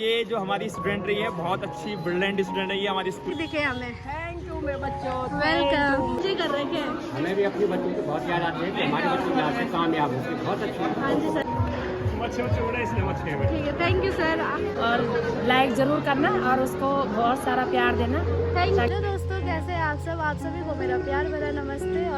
ये जो हमारी स्टूडेंट रही है बहुत अच्छी ब्रिलियंट स्टूडेंट है ये हमारी स्कूल दिखे हमें। थैंक यू मेरे बच्चों। वेलकम जी कर रहे हैं। हमें भी अपनी बच्चों की बहुत याद आती है कि हमारे बच्चे यहाँ से कामयाब होते बहुत अच्छे। हाँ जी सर अच्छे बच्चे बड़े इसलिए अच्छे हैं। ठीक है थैंक यू सर। और लाइक जरूर करना और उसको बहुत सारा प्यार देना। थैंक यू दोस्तों, कैसे हैं आप सब? आप सभी को मेरा प्यार भरा नमस्ते।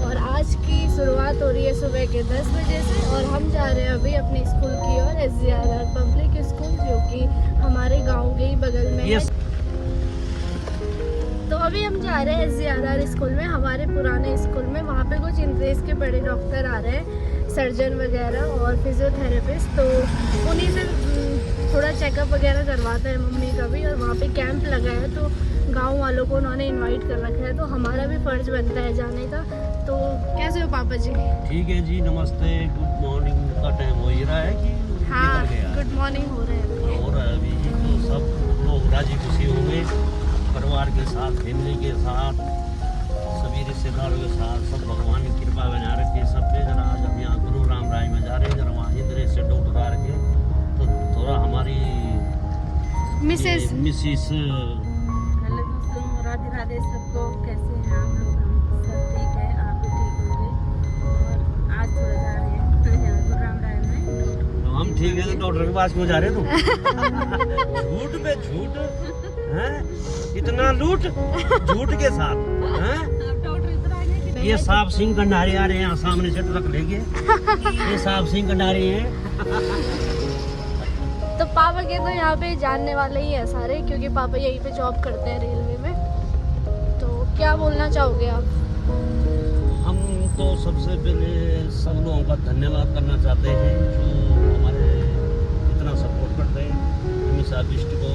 और आज की शुरुआत हो रही है सुबह के 10 बजे से और हम जा रहे हैं अभी अपने स्कूल की ओर, SGRR पब्लिक स्कूल जो कि हमारे गांव के ही बगल में है। तो अभी हम जा रहे हैं SGRR स्कूल में, हमारे पुराने स्कूल में। वहाँ पे कुछ इंद्रेश के बड़े डॉक्टर आ रहे हैं, सर्जन वगैरह और फिजियोथेरेपिस्ट, तो उन्हीं से थोड़ा चेकअप वगैरह करवाते हैं मम्मी का भी। और वहाँ पे कैंप लगा है तो गांव वालों को उन्होंने इनवाइट कर रखा है, तो हमारा भी फर्ज बनता है जाने का। तो कैसे हो पापा जी? ठीक है जी, नमस्ते। गुड मॉर्निंग का टाइम हो ही रहा है कि हाँ निकल गया? गुड मॉर्निंग हो रहे हैं। हो रहा है अभी, तो सब लोग राजी खुशी होंगे परिवार के साथ, फैमिली के साथ, सभी रिश्तेदारों के साथ। सब भगवान की कृपा बना रखे सब पे। जरा आज हम यहाँ गुरु राम राय में जा रहे हैं, जरा वहाँ इंद्र से डॉक्टर आ रखे, तो थोड़ा हमारी हेलो मिसेस दोस्तों, राधे राधे सबको। कैसे हैं आप लोग? हम सब ठीक है, आप भी ठीक होंगे। और आज थोड़ा जा रहे हैं गुरु राम राय में। तो हम ठीक है, तो डॉक्टर के पास क्यों जा रहे तुम? झूठ पे झूठ हैं, इतना लूट झूठ के साथ हैं? डॉक्टर इधर आएंगे कि ये सांप सिंह कंडारी आ रहे हैं, यहाँ सामने से रख लेंगे। ये सांप सिंह कंडारी हैं। तो पापा के तो यहाँ पे जानने वाले ही है सारे, क्योंकि पापा यहीं पे जॉब करते हैं रेलवे में। तो क्या बोलना चाहोगे आप? हम तो सबसे पहले सब लोगों का धन्यवाद करना चाहते हैं जो हमारे इतना सपोर्ट करते हैं, हमेशा बिस्ट को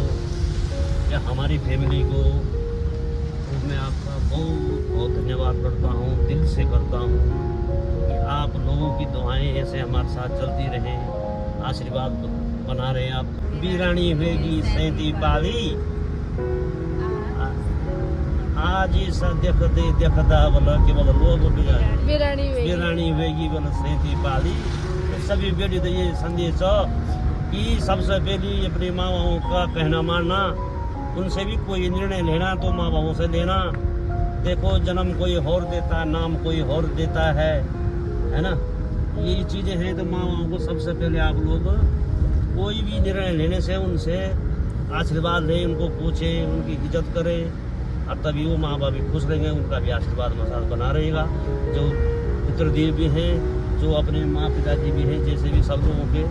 या हमारी फैमिली को। तो मैं आपका बहुत बहुत धन्यवाद करता हूँ, दिल से करता हूँ कि आप लोगों की दुआएं ऐसे हमारे साथ चलती रहें, आशीर्वाद बना रहे हैं आप। वीरानी होगी सैंती पाली, आज ही सब देखता बोला कि बोला लोग वीरानी होगी बोला सैंती पाली। तो सभी बेटी तो ये संदेश हो कि सबसे पहले अपने माँ बापों का कहना मानना, उनसे भी कोई निर्णय लेना तो माँ बापों से लेना। देखो जन्म कोई और देता, नाम कोई और देता है ना? यही चीज़ें हैं। तो माँ बापों को सबसे पहले आप लोग कोई भी निर्णय लेने से उनसे आशीर्वाद लें, उनको पूछें, उनकी इज्जत करें, और तभी वो माँ बाप भी खुश रहेंगे, उनका भी आशीर्वाद मसाज बना रहेगा। जो पितृदेव भी हैं, जो अपने माँ पिताजी भी हैं, जैसे भी सब लोगों के,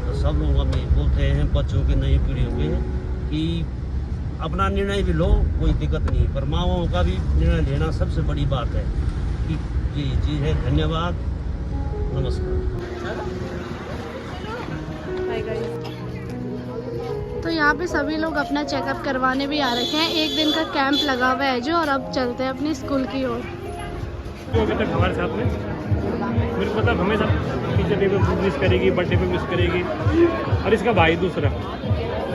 तो सब लोग हम बोलते हैं बच्चों की नई पीढ़ियों के कि अपना निर्णय भी लो, कोई दिक्कत नहीं, पर माँ बापों का भी निर्णय लेना सबसे बड़ी बात है। कि ये चीज़ है। धन्यवाद, नमस्कार। तो यहाँ पे सभी लोग अपना चेकअप करवाने भी आ रखे हैं। एक दिन का कैंप लगा हुआ है जो, और अब चलते हैं अपनी स्कूल की ओर। अभी तक हमारे साथ में मेरे को मतलब हमेशा टीचर डे पे मिस करेगी, बर्थडे पे मिस करेगी। और इसका भाई दूसरा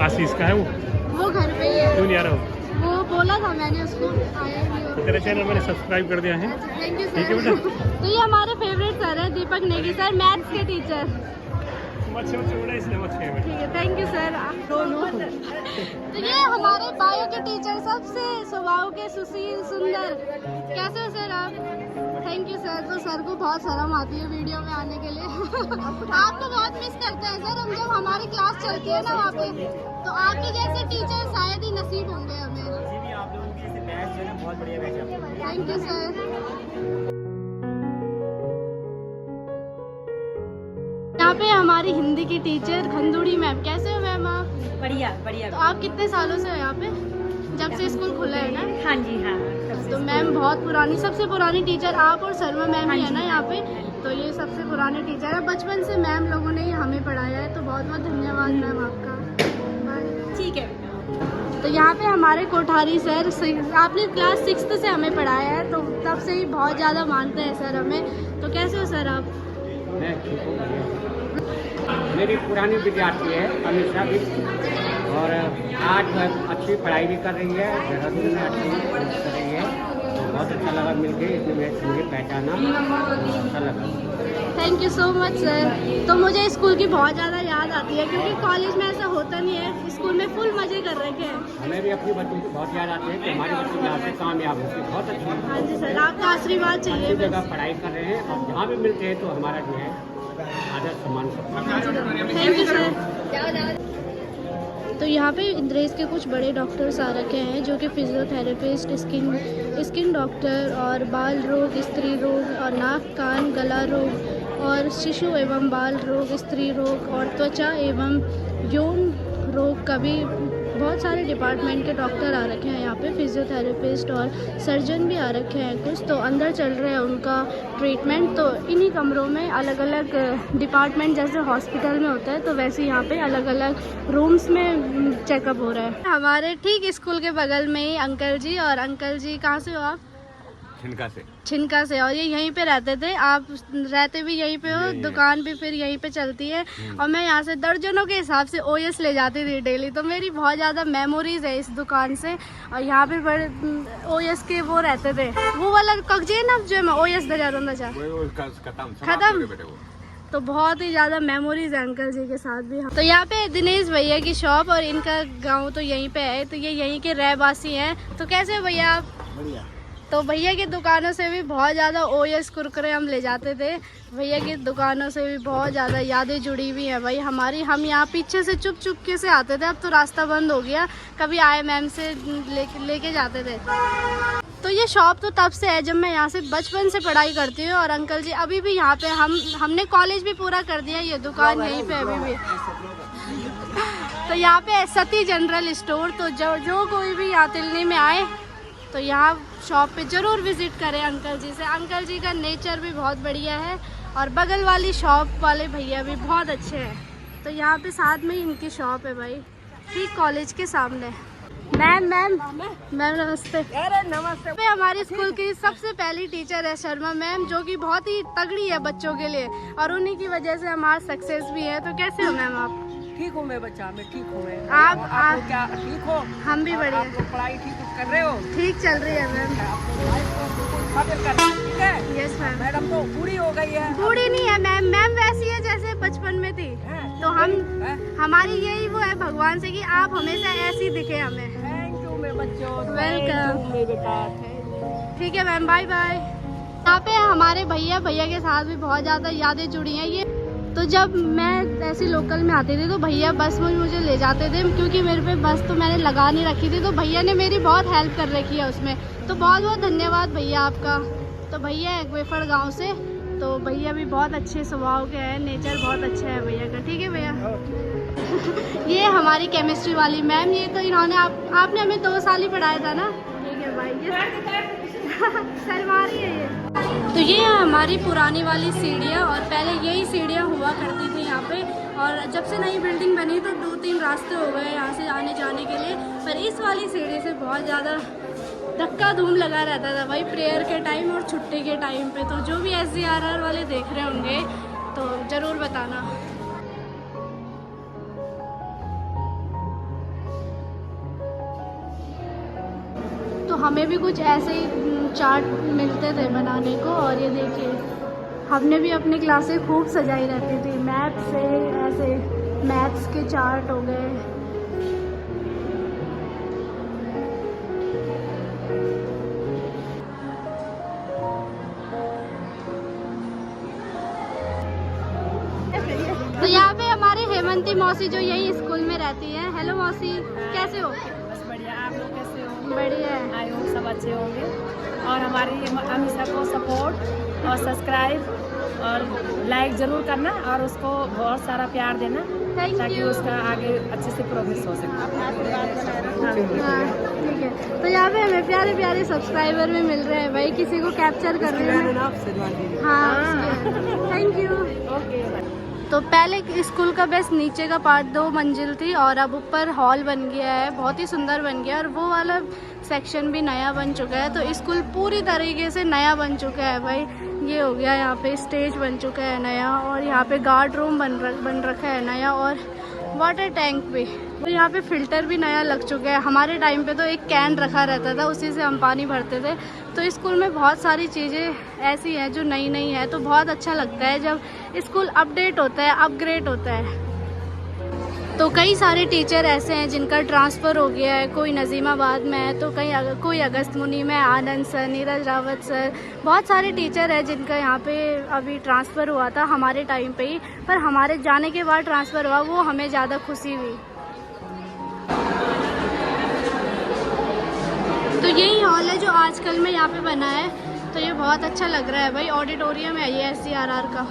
आशीष का है, वो घर पे ही है। क्यों नहीं आ रहा हूँ? वो बोला था मैंने उसको, आया नहीं वो। तो तेरा चैनल मैंने सब्सक्राइब कर दिया है। थैंक यू ठीक है सर। बेटा। तो ये हमारे फेवरेट सर है दीपक नेगी सर, मैथ्स के टीचर। अच्छे बच्चे बड़े इसलिए अच्छे हैं। ठीक है थैंक यू सर। तो ये हमारे बायो के टीचर, सबसे स्वभाव के सुशील सुंदर। कैसे हो सर आप? Thank you sir. तो सर को बहुत शर्म आती है वीडियो में आने के लिए। आपको बहुत मिस करते हैं सर हम, जब हमारी क्लास चलती है ना वहाँ पे, तो आपके जैसे टीचर शायद ही नसीब होंगे हमें। आप लोगों की ऐसे बैच जो है बहुत बढ़िया बैच है। Thank you sir. यहाँ पे हमारी हिंदी की टीचर खंदूड़ी मैम। कैसे हो मैम आप? बढ़िया बढ़िया। तो आप कितने सालों से हो यहाँ पे? जब से स्कूल खुला है ना? हाँ जी हाँ। तो मैम बहुत पुरानी, सबसे पुरानी टीचर आप और शर्मा मैम ही है ना यहाँ पे? तो ये सबसे पुराने टीचर है, बचपन से मैम लोगों ने हमें पढ़ाया है। तो बहुत बहुत धन्यवाद मैम आपका। ठीक है। तो यहाँ पे हमारे कोठारी सर, आपने क्लास 6 से हमें पढ़ाया है, तो तब से ही बहुत ज़्यादा मानते हैं सर हमें। तो कैसे हो सर आप? मैं ठीक हूँ। मेरी पुरानी विद्यार्थी है अमीषा भी, और आज अच्छी पढ़ाई भी कर रही है, देहरादून में अच्छी कर रही है। बहुत अच्छा लगा मिलके, इसमें मुझे पहचाना, अच्छा लगा। Thank you so much sir. तो मुझे स्कूल की बहुत ज़्यादा याद याद आती है, क्योंकि कॉलेज में ऐसा होता नहीं है। स्कूल में फुल मजे कर रखे हैं। हमें भी अपनी बच्चों की बहुत याद आती है कि हमारे बच्चे यहाँ से कामयाब होते हैं, बहुत अच्छी हाँ जी सर, आपका आशीर्वाद चाहिए बस। जगह पढ़ाई कर रहे हैं और जहाँ भी मिलते हैं तो हमारा जो है आदर सम्मान करते हैं। Thank you sir. तो यहाँ पे इंद्रेश के कुछ बड़े डॉक्टर्स आ रखे हैं, जो कि फिजियोथेरेपिस्ट, स्किन डॉक्टर और बाल रोग, स्त्री रोग और नाक कान गला रोग और शिशु एवं बाल रोग, स्त्री रोग और त्वचा एवं यौन रोग का भी बहुत सारे डिपार्टमेंट के डॉक्टर आ रखे हैं यहाँ पे। फिजियोथेरेपिस्ट और सर्जन भी आ रखे हैं कुछ, तो अंदर चल रहे हैं उनका ट्रीटमेंट। तो इन्हीं कमरों में अलग अलग डिपार्टमेंट, जैसे हॉस्पिटल में होता है तो वैसे यहाँ पे अलग अलग रूम्स में चेकअप हो रहा है। हमारे ठीक स्कूल के बगल में ही अंकल जी, और अंकल जी कहाँ से हो आप? छिनका से। और ये यहीं पे रहते थे, आप रहते भी यहीं पे हो, दुकान भी फिर यहीं पे चलती है। और मैं यहाँ से दर्जनों के हिसाब से ओएस ले जाती थी डेली, तो मेरी बहुत ज़्यादा मेमोरीज है इस दुकान से। और यहाँ पे बड़े ओएस के वो रहते थे, वो वाला कगजे ना जो मैं ओएस खत्म। तो बहुत ही ज़्यादा मेमोरीज है अंकल जी के साथ भी। तो यहाँ पे दिनेश भैया की शॉप और इनका गाँव तो यहीं पे है, तो ये यहीं के रहवासी हैं। तो कैसे है भैया आप? बढ़िया। तो भैया की दुकानों से भी बहुत ज़्यादा ओएस कुरकुरे हम ले जाते थे। भैया की दुकानों से भी बहुत ज़्यादा यादें जुड़ी हुई हैं भाई हमारी। हम यहाँ पीछे से चुप चुपके से आते थे, अब तो रास्ता बंद हो गया, कभी आए मैम से लेके जाते थे। तो ये शॉप तो तब से है जब मैं यहाँ से बचपन से पढ़ाई करती हूँ, और अंकल जी अभी भी यहाँ पे हमने कॉलेज भी पूरा कर दिया, ये दुकान यहीं पे अभी भी। तो यहाँ पे सती जनरल स्टोर, तो जो कोई भी यहाँ तिलनी में आए तो यहाँ शॉप पे ज़रूर विज़िट करें अंकल जी से। अंकल जी का नेचर भी बहुत बढ़िया है, और बगल वाली शॉप वाले भैया भी बहुत अच्छे हैं। तो यहाँ पे साथ में ही इनकी शॉप है भाई, ठीक कॉलेज के सामने। मैम नमस्ते। अरे नमस्ते। हमारे स्कूल की सबसे पहली टीचर है शर्मा मैम, जो कि बहुत ही तगड़ी है बच्चों के लिए, और उन्हीं की वजह से हमारा सक्सेस भी है। तो कैसे हो मैम आप? ठीक हूँ मैं बच्चा, मैं ठीक हूँ। आप क्या ठीक हो? हम भी बढ़िया। पढ़ाई ठीक कर रहे हो? ठीक चल रही है मैम। ठीक है। Yes ma'am. मैडम तो बूढ़ी हो गई है। बूढ़ी नहीं है मैम, मैम वैसी है जैसे बचपन में थी। तो हमारी यही वो है भगवान से कि आप हमेशा ऐसी दिखे हमें। थैंक यू मेरे बच्चों। वेलकम। ठीक है मैम, बाय बाय। यहाँ पे हमारे भैया के साथ भी बहुत ज़्यादा यादें जुड़ी हैं। ये तो जब मैं ऐसे लोकल में आती थी तो भैया बस में मुझे ले जाते थे, क्योंकि मेरे पे बस तो मैंने लगा नहीं रखी थी, तो भैया ने मेरी बहुत हेल्प कर रखी है उसमें। तो बहुत बहुत धन्यवाद भैया आपका। तो भैया है वेफड़ गाँव से, तो भैया भी बहुत अच्छे स्वभाव के हैं, नेचर बहुत अच्छा है भैया का। ठीक है भैया। ये हमारी केमिस्ट्री वाली मैम, ये तो इन्होंने आपने हमें 2 साल ही पढ़ाया था ना। ठीक है भाई, ये शर्मा रही है ये। तो ये है हमारी पुरानी वाली सीढ़ियाँ, और पहले यही सीढ़ियाँ हुआ करती थी यहाँ पे, और जब से नई बिल्डिंग बनी तो 2-3 रास्ते हो गए यहाँ से आने जाने के लिए। पर इस वाली सीढ़ी से बहुत ज़्यादा धक्का धूम लगा रहता था भाई, प्रेयर के टाइम और छुट्टी के टाइम पे। तो जो भी SGRR वाले देख रहे होंगे तो ज़रूर बताना। तो हमें भी कुछ ऐसे ही चार्ट मिलते थे बनाने को, और ये देखिए हमने भी अपनी क्लासें खूब सजाई रहती थी मैप से। ऐसे मैथ्स के चार्ट हो गए, तो यहाँ पे हमारे हेमंती मौसी जो यही स्कूल में रहती है। हेलो मौसी, कैसे हो? बस बढ़िया, आप लोग कैसे हो? बढ़िया है। आई होप सब अच्छे होंगे, और हमारी अमीषा को सपोर्ट और सब्सक्राइब और लाइक ज़रूर करना, और उसको बहुत सारा प्यार देना, ताकि उसका आगे अच्छे से प्रोग्रेस हो सके। हाँ ठीक है। तो यहाँ पे हमें प्यारे प्यारे सब्सक्राइबर भी मिल रहे हैं भाई, किसी को कैप्चर कर रहे हैं। हाँ थैंक यू। तो पहले स्कूल का बेस्ट नीचे का पार्ट 2 मंजिल थी, और अब ऊपर हॉल बन गया है, बहुत ही सुंदर बन गया, और वो वाला सेक्शन भी नया बन चुका है। तो स्कूल पूरी तरीके से नया बन चुका है भाई। ये हो गया, यहाँ पे स्टेज बन चुका है नया, और यहाँ पे गार्ड रूम बन रखा है नया, और वाटर टैंक भी, और यहाँ पे फिल्टर भी नया लग चुका है। हमारे टाइम पे तो एक कैन रखा रहता था, उसी से हम पानी भरते थे। तो स्कूल में बहुत सारी चीज़ें ऐसी हैं जो नई नई है, तो बहुत अच्छा लगता है जब स्कूल अपडेट होता है, अपग्रेड होता है। तो कई सारे टीचर ऐसे हैं जिनका ट्रांसफ़र हो गया है, कोई नज़ीमाबाद में है तो कोई अगस्त मुनी में, आनंद सर, नीरज रावत सर, बहुत सारे टीचर हैं जिनका यहाँ पे अभी ट्रांसफ़र हुआ था हमारे टाइम पे ही, पर हमारे जाने के बाद ट्रांसफ़र हुआ, वो हमें ज़्यादा खुशी हुई। तो यही हॉल है जो आजकल में यहाँ पे बना है, तो ये बहुत अच्छा लग रहा है भाई। ऑडिटोरियम है ये SCRR का।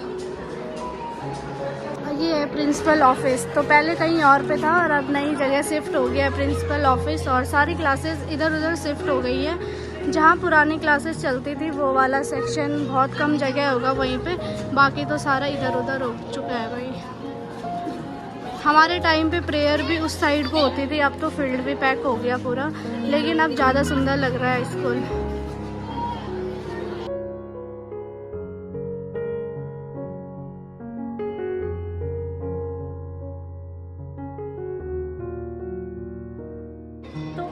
ये है प्रिंसिपल ऑफिस, तो पहले कहीं और पे था और अब नई जगह शिफ्ट हो गया है प्रिंसिपल ऑफिस, और सारी क्लासेस इधर उधर शिफ्ट हो गई है। जहाँ पुरानी क्लासेस चलती थी वो वाला सेक्शन बहुत कम जगह होगा वहीं पे, बाकी तो सारा इधर उधर हो चुका है भाई। हमारे टाइम पे प्रेयर भी उस साइड पे होती थी, अब तो फील्ड भी पैक हो गया पूरा, लेकिन अब ज़्यादा सुंदर लग रहा है स्कूल।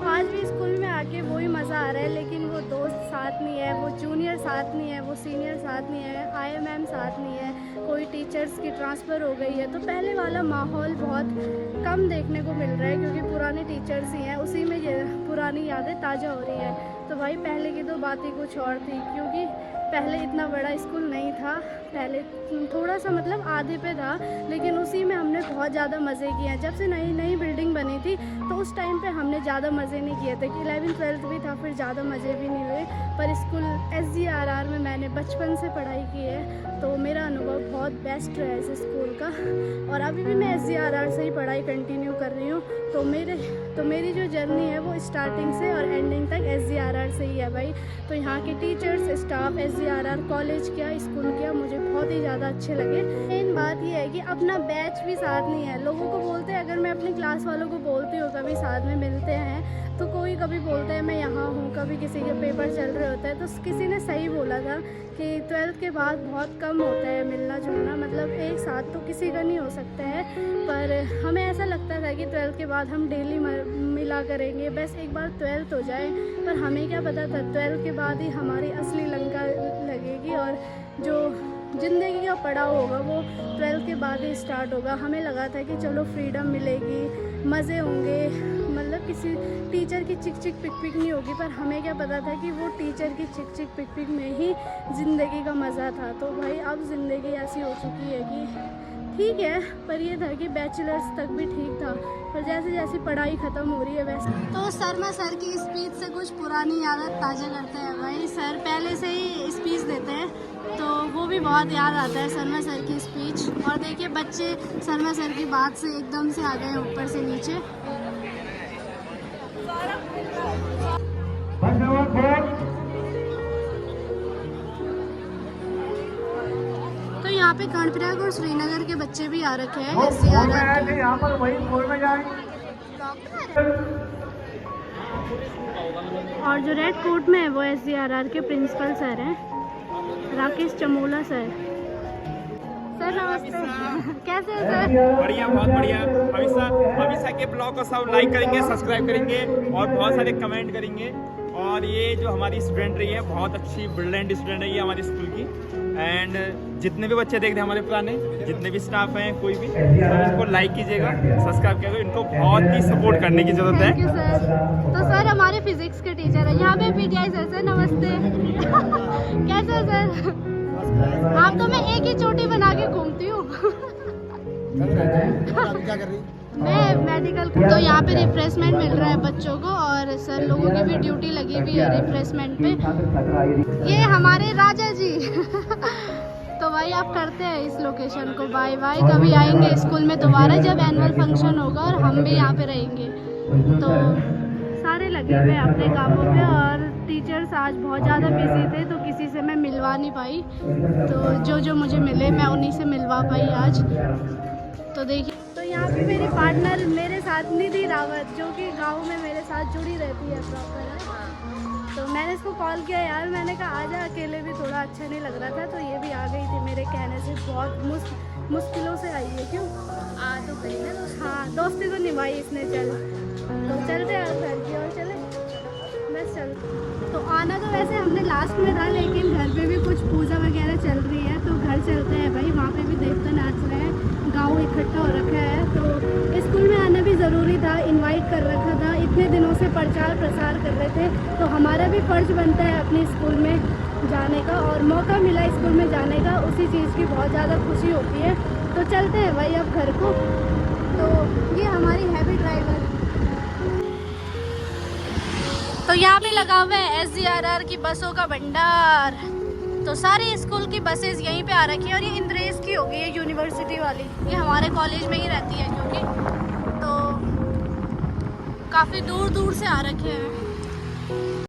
आज भी स्कूल में आके वही मज़ा आ रहा है, लेकिन वो दोस्त साथ नहीं है, वो जूनियर साथ नहीं है, वो सीनियर साथ नहीं है, IMM साथ नहीं है, कोई टीचर्स की ट्रांसफ़र हो गई है, तो पहले वाला माहौल बहुत कम देखने को मिल रहा है, क्योंकि पुराने टीचर्स ही हैं, उसी में ये पुरानी यादें ताज़ा हो रही है। तो भाई पहले की तो बात ही कुछ और थी, क्योंकि पहले इतना बड़ा स्कूल नहीं था, पहले थोड़ा सा मतलब आधे पे था, लेकिन उसी में हमने बहुत ज़्यादा मज़े किए हैं। जब से नई नई बिल्डिंग बनी थी तो उस टाइम पे हमने ज़्यादा मज़े नहीं किए थे, 11th-12th भी था, फिर ज़्यादा मज़े भी नहीं हुए। पर स्कूल SGRR में मैंने बचपन से पढ़ाई की है, तो मेरा अनुभव बहुत बेस्ट रहा है इस स्कूल का, और अभी भी मैं SGRR से ही पढ़ाई कंटिन्यू कर रही हूँ। तो मेरी जो जर्नी है वो स्टार्टिंग से और एंडिंग तक SGRR से ही है भाई। तो यहाँ के टीचर्स, स्टाफ, SGRR कॉलेज क्या, स्कूल क्या, मुझे बहुत ही ज़्यादा अच्छे लगे। मेन बात ये है कि अपना बैच भी साथ नहीं है। लोगों को बोलते हैं, अगर मैं अपनी क्लास वालों को बोलती हूँ कभी साथ में मिलते हैं, तो कोई कभी बोलता है मैं यहाँ हूँ, कभी किसी के पेपर चल रहे होते हैं। तो किसी ने सही बोला था कि 12th के बाद बहुत कम होता है मिलना जुलना, मतलब एक साथ तो किसी का नहीं हो सकता है, पर हमें ऐसा लगता था कि 12th के बाद हम डेली मिला करेंगे, बस एक बार 12th हो जाए। पर हमें क्या पता था 12th के बाद ही हमारी असली लंका लगेगी, और जो ज़िंदगी का पड़ाव होगा वो 12th के बाद ही स्टार्ट होगा। हमें लगा था कि चलो फ्रीडम मिलेगी, मज़े होंगे, मतलब किसी टीचर की चिक चिक पिक पिक नहीं होगी, पर हमें क्या पता था कि वो टीचर की चिक चिक पिक पिक में ही ज़िंदगी का मज़ा था। तो भाई अब ज़िंदगी ऐसी हो चुकी है कि ठीक है, पर ये था कि बैचलर्स तक भी ठीक था, पर जैसे जैसे पढ़ाई ख़त्म हो रही है वैसे। तो शर्मा सर की स्पीच से कुछ पुरानी यादें ताज़ा करते हैं भाई। सर पहले से ही स्पीच देते हैं, तो वो भी बहुत याद आता है शर्मा सर की स्पीच। और देखिए बच्चे शर्मा सर की बात से एकदम से आ गए ऊपर से नीचे। तो यहाँ पे कर्णप्रयाग और श्रीनगर के बच्चे भी आ रखे हैं यहाँ पर। और जो रेड कोट में है वो SGRR के प्रिंसिपल सर हैं, राकेश चमोला सर। सर नमस्ते, कैसे हैं सर? बढ़िया, बहुत बढ़िया। हमेशा के ब्लॉग को सब लाइक करेंगे, सब्सक्राइब करेंगे और बहुत सारे कमेंट करेंगे। और ये जो हमारी स्टूडेंट रही है, बहुत अच्छी ब्रिलियंट स्टूडेंट है ये हमारी स्कूल की। एंड जितने भी बच्चे देख रहे हैं हमारे पुराने, जितने भी स्टाफ हैं, कोई भी, सब इसको लाइक कीजिएगा, सब्सक्राइब कीजिएगा। इनको बहुत ही सपोर्ट करने की जरूरत है। Thank you sir. तो सर हमारे फिजिक्स के टीचर है यहाँ पे, PTI सर। नमस्ते कैसे सर? आप तो मैं एक ही चोटी बना के घूमती हूँ। क्या कर रही? मैं मेडिकल। तो यहाँ पे रिफ्रेशमेंट मिल रहा है बच्चों को, और सर लोगों की भी ड्यूटी लगी हुई है रिफ्रेशमेंट पे। ये हमारे राजा जी। तो भाई आप करते हैं इस लोकेशन को बाय बाय। कभी आएंगे स्कूल में दोबारा जब एनुअल फंक्शन होगा, और हम भी यहाँ पे रहेंगे। तो सारे लगे हुए अपने कामों पे, और टीचर्स आज बहुत ज़्यादा बिजी थे तो किसी से मैं मिलवा नहीं पाई। तो जो मुझे मिले मैं उन्हीं से मिलवा पाई आज। तो देखिए, तो यहाँ पे मेरी पार्टनर मेरे साथ निधि रावत, जो कि गांव में मेरे साथ जुड़ी रहती है प्रॉपर। तो मैंने इसको कॉल किया यार, मैंने कहा आजा, अकेले भी थोड़ा अच्छा नहीं लग रहा था, तो ये भी आ गई थी मेरे कहने से। बहुत मुश्किलों से आई है। क्यों तो गई ना दोस्त। हाँ, दोस्ती तो निभाई इसने। चल तो चलते हैं घर की ओर, चले बस चल। तो आना तो वैसे हमने लास्ट में था, लेकिन घर पे भी कुछ पूजा वगैरह चल रही है, तो घर चलते हैं भाई। वहाँ पे भी देवता नाच रहे हैं, गाँव इकट्ठा हो रखा है। तो स्कूल में से प्रचार प्रसार कर रहे थे, तो हमारा भी फर्ज बनता है अपने स्कूल में जाने का, और मौका मिला स्कूल में जाने का, उसी चीज़ की बहुत ज़्यादा खुशी होती है। तो चलते हैं भाई अब घर को। तो ये हमारी हैवी ड्राइवर, तो यहाँ पे लगा हुआ है SGRR की बसों का भंडार। तो सारी स्कूल की बसेस यहीं पे आ रखी है, और ये इंद्रेश की होगी, ये यूनिवर्सिटी वाली, ये हमारे कॉलेज में ही रहती है, क्योंकि तो काफ़ी दूर दूर से आ रखे हैं।